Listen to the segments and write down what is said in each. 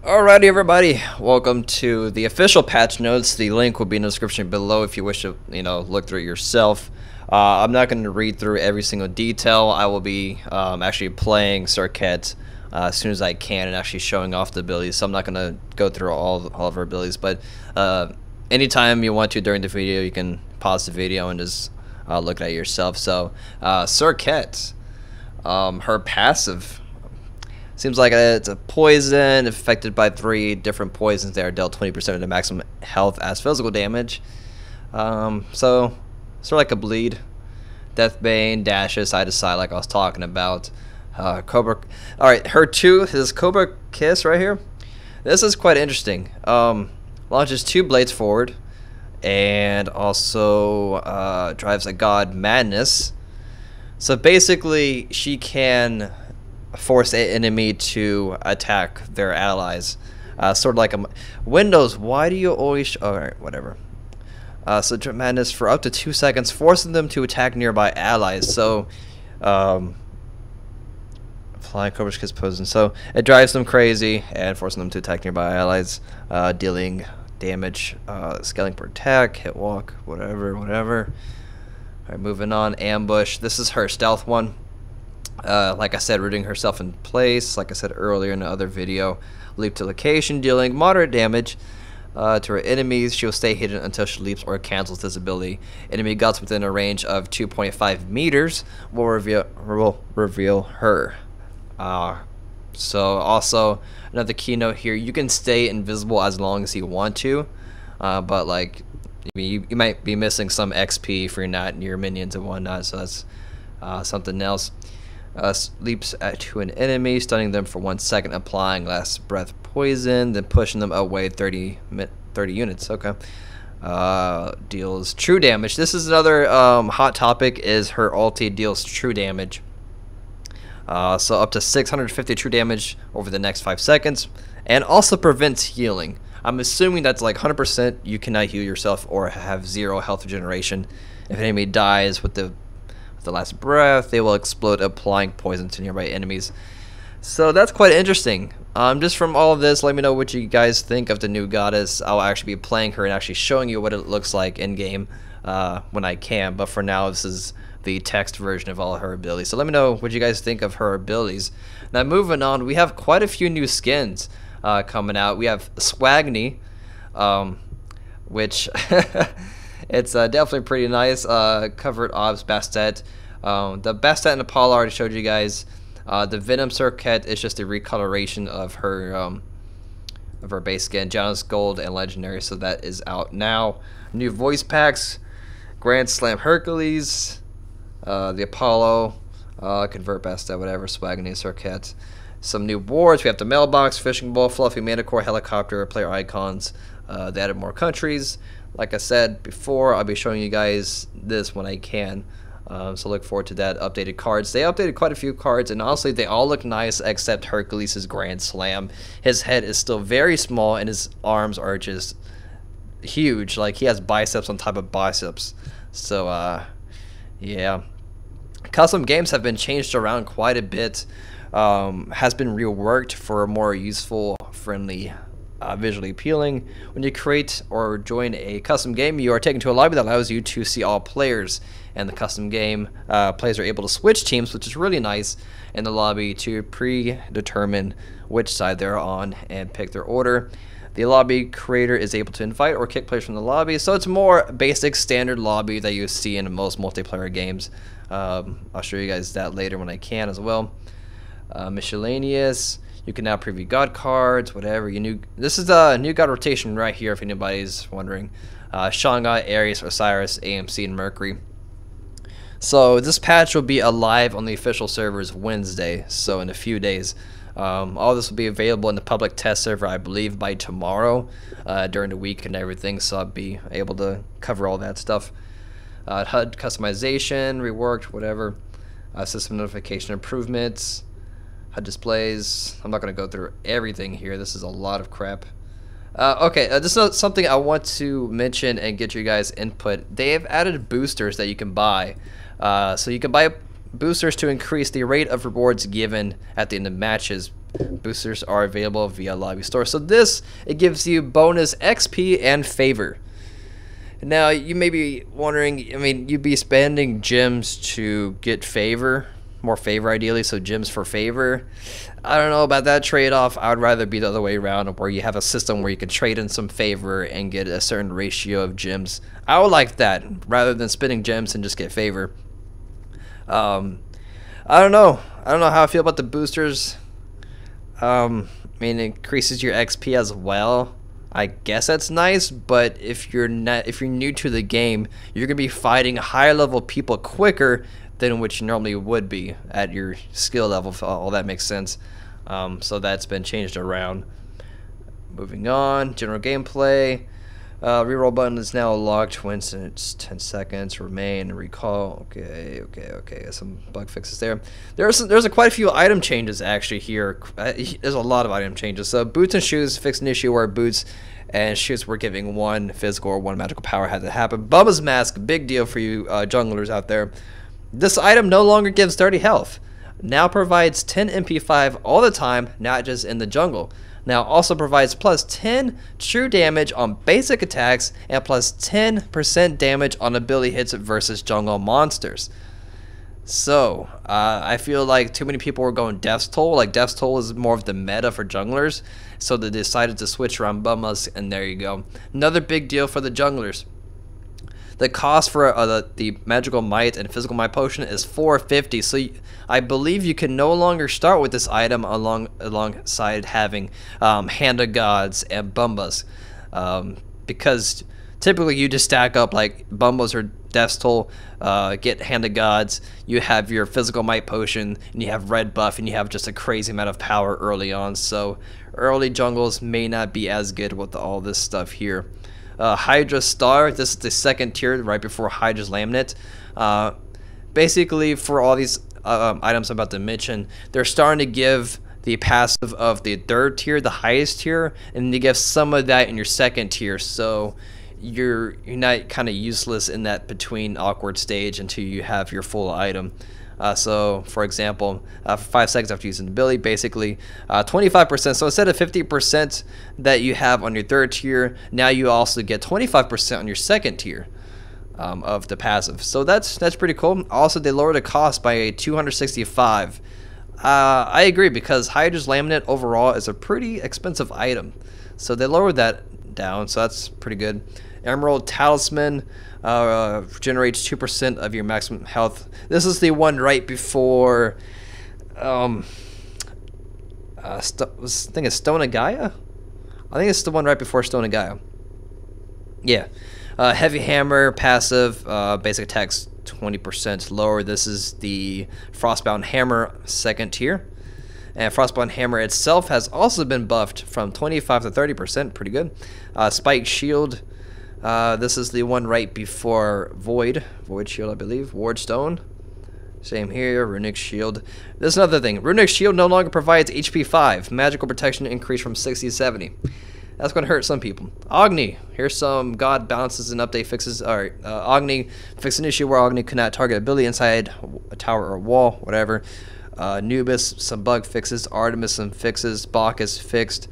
Alrighty, everybody. Welcome to the official patch notes. The link will be in the description below if you wish to, look through it yourself. I'm not going to read through every single detail. I will be actually playing Zelkenon as soon as I can and actually showing off the abilities. So I'm not going to go through all of her abilities, but anytime you want to during the video, you can pause the video and just look at it yourself. So Zelkenon, her passive. Seems like it's a poison affected by 3 different poisons that are dealt 20% of the maximum health as physical damage. So sort of like a bleed. Deathbane dashes side to side like I was talking about. Cobra. Alright, her 2 is Cobra Kiss right here. This is quite interesting. Launches 2 blades forward and also drives a god madness. So basically she can force an enemy to attack their allies, sort of like a Windows. Why do you always alright, whatever. So madness for up to 2 seconds, forcing them to attack nearby allies. So flying Cobra Kiss poison, so it drives them crazy and forcing them to attack nearby allies, dealing damage, scaling per attack, hit walk, whatever. Alright, moving on. Ambush. This is her stealth one. Like I said, rooting herself in place, like I said earlier in the other video. Leap to location, dealing moderate damage to her enemies. She'll stay hidden until she leaps or cancels this ability. Enemy guts within a range of 2.5 meters will reveal her. So also another keynote here, you can stay invisible as long as you want to, but like you might be missing some XP if you're not near minions and whatnot, so that's something else. Leaps to an enemy, stunning them for 1 second, applying last breath poison, then pushing them away 30 units. Okay. Deals true damage. This is another hot topic, is her ulti deals true damage. So up to 650 true damage over the next 5 seconds, and also prevents healing. I'm assuming that's like 100% you cannot heal yourself or have 0 health regeneration. If an enemy dies with the last breath, they will explode, applying poison to nearby enemies. So that's quite interesting. Just from all of this, let me know what you guys think of the new goddess. I'll actually be playing her and actually showing you what it looks like in game when I can, but for now this is the text version of all of her abilities. So let me know what you guys think of her abilities. Now moving on, we have quite a few new skins coming out. We have Swagni, which it's definitely pretty nice. Covered Obs Bastet. The Bastet and Apollo I already showed you guys. The Venom Zelkenon is just a recoloration of her base skin, Janus Gold and Legendary, so that is out now. New voice packs: Grand Slam Hercules, the Apollo, Convert Bastet, whatever, Swagni, Zelkenon. Some new boards. We have the Mailbox, Fishing Bowl, Fluffy Manticore, Helicopter, Player Icons. They added more countries. Like I said before, I'll be showing you guys this when I can. So look forward to that. Updated cards. They updated quite a few cards, and honestly, they all look nice except Hercules' Grand Slam. His head is still very small, and his arms are just huge. Like, he has biceps on top of biceps. So, yeah. Custom games have been changed around quite a bit. Has been reworked for a more useful, friendly, visually appealing. When you create or join a custom game, you are taken to a lobby that allows you to see all players. And the custom game, players are able to switch teams, which is really nice, in the lobby to predetermine which side they're on and pick their order. The lobby creator is able to invite or kick players from the lobby, so it's more basic standard lobby that you see in most multiplayer games. I'll show you guys that later when I can as well. Miscellaneous. You can now preview god cards, whatever. This is a new god rotation right here, if anybody's wondering. Shanghai, Aries, Osiris, AMC, and Mercury. So this patch will be alive on the official servers Wednesday, so in a few days. All this will be available in the public test server, I believe, by tomorrow during the week and everything, so I'll be able to cover all that stuff. HUD customization, reworked, whatever. System notification improvements. HUD displays. I'm not going to go through everything here. This is a lot of crap. Okay, this is something I want to mention and get you guys input. They have added boosters that you can buy. So you can buy boosters to increase the rate of rewards given at the end of matches Boosters are available via lobby store. So this, it gives you bonus XP and favor. Now, you may be wondering, I mean, you'd be spending gems to get favor, more favor ideally, so gems for favor. I don't know about that trade-off. I would rather be the other way around, where you have a system where you can trade in some favor and get a certain ratio of gems. I would like that, rather than spending gems and just get favor. I don't know. I don't know how I feel about the boosters. I mean, it increases your XP as well. I guess that's nice, but if you're new to the game, you're gonna be fighting higher level people quicker than what you normally would be at your skill level. If all that makes sense. So that's been changed around. Moving on, general gameplay. Reroll button is now locked once it's 10 seconds. Remain and recall. Okay. Some bug fixes there. There's quite a few item changes actually here. There's a lot of item changes. So boots and shoes fixed an issue where boots and shoes were giving 1 physical or 1 magical power had to happen. Bubba's Mask, big deal for you junglers out there. This item no longer gives 30 health. Now provides 10 MP5 all the time, not just in the jungle. Now also provides plus 10 true damage on basic attacks and plus 10% damage on ability hits versus jungle monsters. So I feel like too many people were going Death's Toll. Like Death's Toll is more of the meta for junglers, so they decided to switch around Bummas, and there you go. Another big deal for the junglers. The cost for the magical might and physical might potion is 450. So I believe you can no longer start with this item alongside having Hand of Gods and Bumbas, because typically you just stack up like Bumbas or Death's Toll, get Hand of Gods, you have your physical might potion, and you have red buff, and you have just a crazy amount of power early on. So early jungles may not be as good with all this stuff here. Hydra Star, this is the second tier right before Hydra's Laminate. Basically, for all these items I'm about to mention, they're starting to give the passive of the third tier, the highest tier, and you give some of that in your second tier, so you're not kind of useless in that between awkward stage until you have your full item. So, for example, for 5 seconds after using the ability, basically 25%. So instead of 50% that you have on your third tier, now you also get 25% on your second tier of the passive. So that's pretty cool. Also, they lowered the cost by 265. I agree, because Hydra's Laminate overall is a pretty expensive item. So they lowered that down, so that's pretty good. Emerald Talisman generates 2% of your maximum health. This is the one right before I think it's Stone of Gaia? I think it's the one right before Stone of Gaia. Yeah. Heavy Hammer passive, basic attacks 20% lower. This is the Frostbound Hammer second tier. And Frostbound Hammer itself has also been buffed from 25 to 30%, pretty good. Spike Shield, this is the one right before Void Shield, I believe. Ward Stone, same here. Runic Shield. This is another thing. Runic Shield no longer provides HP 5. Magical protection increased from 60 to 70. That's going to hurt some people. Agni, here's some God balances and update fixes. Alright, Agni fixed an issue where Agni could not target ability inside a tower or wall, whatever. Nubis, some bug fixes. Artemis, some fixes. Bacchus fixed.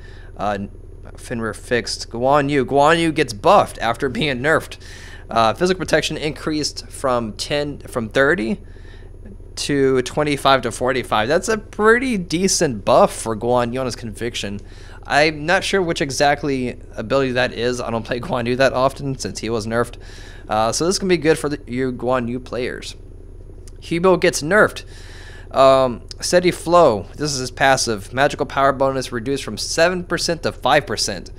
Fenrir fixed. Guan Yu gets buffed after being nerfed. Physical protection increased from 30 to 25 to 45. That's a pretty decent buff for Guan Yu on his conviction. I'm not sure which exactly ability that is. I don't play Guan Yu that often since he was nerfed. So this can be good for you Guan Yu players. Hubo gets nerfed. Steady Flow, this is his passive. Magical power bonus reduced from 7% to 5%.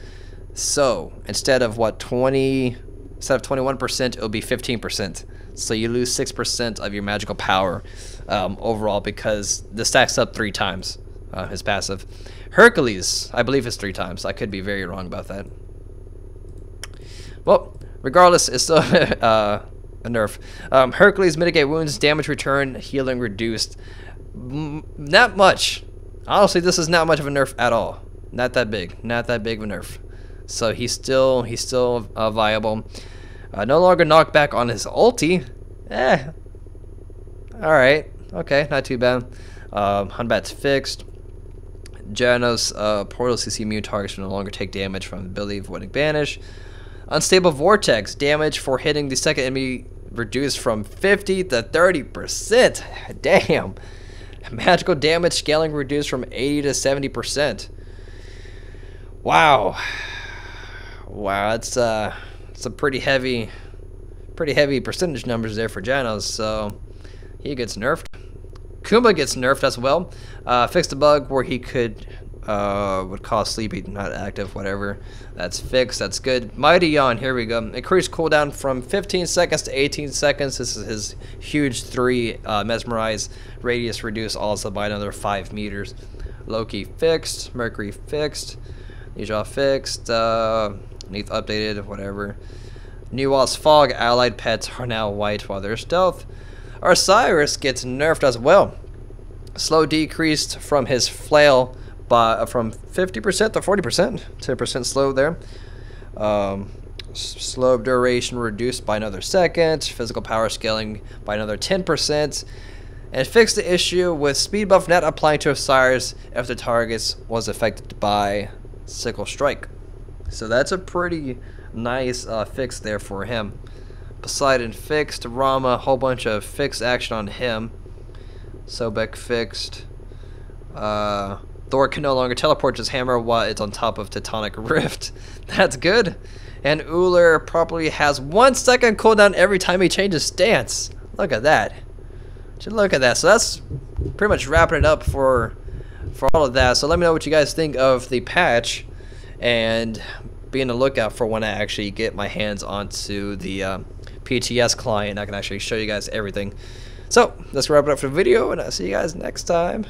So instead of 21%, it'll be 15%. So you lose 6% of your magical power overall, because the stacks up 3 times. His passive. Hercules, I believe, is 3 times. I could be very wrong about that. Well, regardless, it's still a nerf. Hercules mitigate wounds, damage return, healing reduced. Not much. Honestly, this is not much of a nerf at all. Not that big of a nerf. So he's still viable. No longer knockback on his ulti. Alright. Okay, not too bad. Hunbat's fixed. Janos portal CC immune targets will no longer take damage from the ability avoiding banish. Unstable vortex damage for hitting the second enemy reduced from 50 to 30%. Damn. Magical damage scaling reduced from 80 to 70%. Wow. Wow, that's some pretty heavy percentage numbers there for Janos. So he gets nerfed. Kuma gets nerfed as well. Fixed a bug where he would cause sleepy not active, whatever. That's fixed, that's good. Mighty Yawn, here we go. Increased cooldown from 15 seconds to 18 seconds. This is his huge 3 mesmerize. Radius reduced also by another 5 meters. Loki fixed, Mercury fixed, Nijal fixed, Neath updated, whatever. Nuwa's Fog allied pets are now white while they're stealth. Osiris gets nerfed as well. Slow decreased from his flail by from 50% to 40%. 10% slow there. Slow duration reduced by another second. Physical power scaling by another 10%. And fixed the issue with speed buff net applying to Osiris if the target was affected by Sickle Strike. So that's a pretty nice fix there for him. Poseidon fixed. Rama, a whole bunch of fixed action on him. Sobek fixed. Thor can no longer teleport his hammer while it's on top of Tectonic Rift. That's good. And Uller probably has 1 second cooldown every time he changes stance. Look at that. Just look at that. So that's pretty much wrapping it up for all of that. So let me know what you guys think of the patch, and be on the lookout for when I actually get my hands onto the PTS client. I can actually show you guys everything. So let's wrap it up for the video, and I'll see you guys next time.